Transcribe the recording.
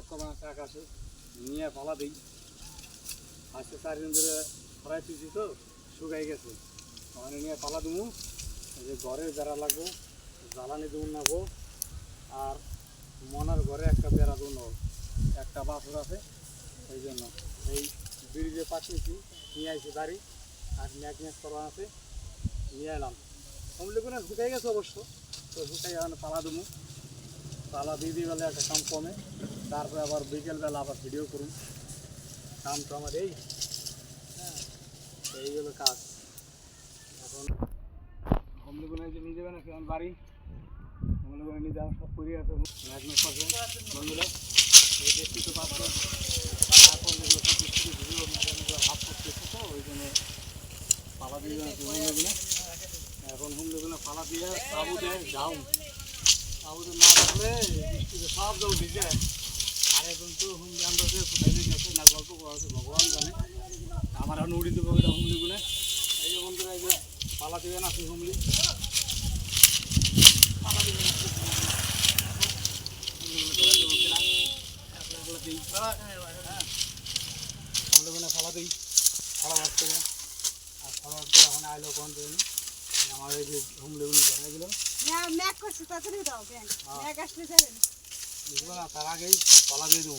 মেঘ কমা আছে আকাশে নিয়ে পালা দিই। আজকে 4 দিন ধরে খরাই তুলছি তো শুকাই গেছে, ওখানে নিয়ে পালা দেবো। এই যে ঘরে বেড়া লাগবো, জ্বালানি দেবো নাবো, আর মনার ঘরে একটা বেড়া দেবো, একটা বাছুর আছে এই জন্য। এই ব্রিজে পাঠিয়েছি, নিয়ে আইছি বাড়ি, আর ম্যাগনেট করা আছে নিয়ে এলাম। কমলিগুলো শুকাই গেছে অবশ্য, তো শুকাই এখন পালা দেবো। পালা দিয়ে দিয়ে গেলে একটা কাম কমে, তারপরে আবার বিকেলবেলা আবার ভিডিও করুন। কাম তো আমার এই, হ্যাঁ, এইগুলো কাজ। এখন কমলিগুলো যে নিয়ে যাবে না কেমন বাড়ি, কমলিগুলো নিয়ে যাওয়া সব করে আছে ম্যাগনেট করছে বন্ধুরা। এই দেখতে তো পাচ্ছে, তারপর যেগুলো সব কিছু ভিডিও ম্যাগনেটগুলো ভাব করতেছে, তো ওই জন্য পালা দিয়ে যাচ্ছে হুমলিগুলো। এখন হুমলিগুলো পালা দিয়ে তাবু দেয় যাও, তাবুতে না থাকলে বৃষ্টিতে সব যাও ভিজে। আর এখন তো হুমলি আমরা যে কোথায় দিয়ে গেছে না গল্প করা হচ্ছে ভগবান জানে। আমার এখন উড়ি দেবো ওইটা হুমলিগুলো। এই যে বন্ধুরা এই যে পালা দিবেন আপনি হুমলি, পালা দিবেন দিই, হ্যাঁ হুমলিগুলো পালা দিই ফলা ভাত করে। আর ফলা ভাত করে এখন আইলো কোন দিন আমার এই যে হুমলিগুলো ধরে গেল ম্যাক করছে তাড়াতাড়ি দাও, ব্যাংক ম্যাক আসলে যাবে না, বুঝবো না, তার আগেই পালা দিয়ে দেবো।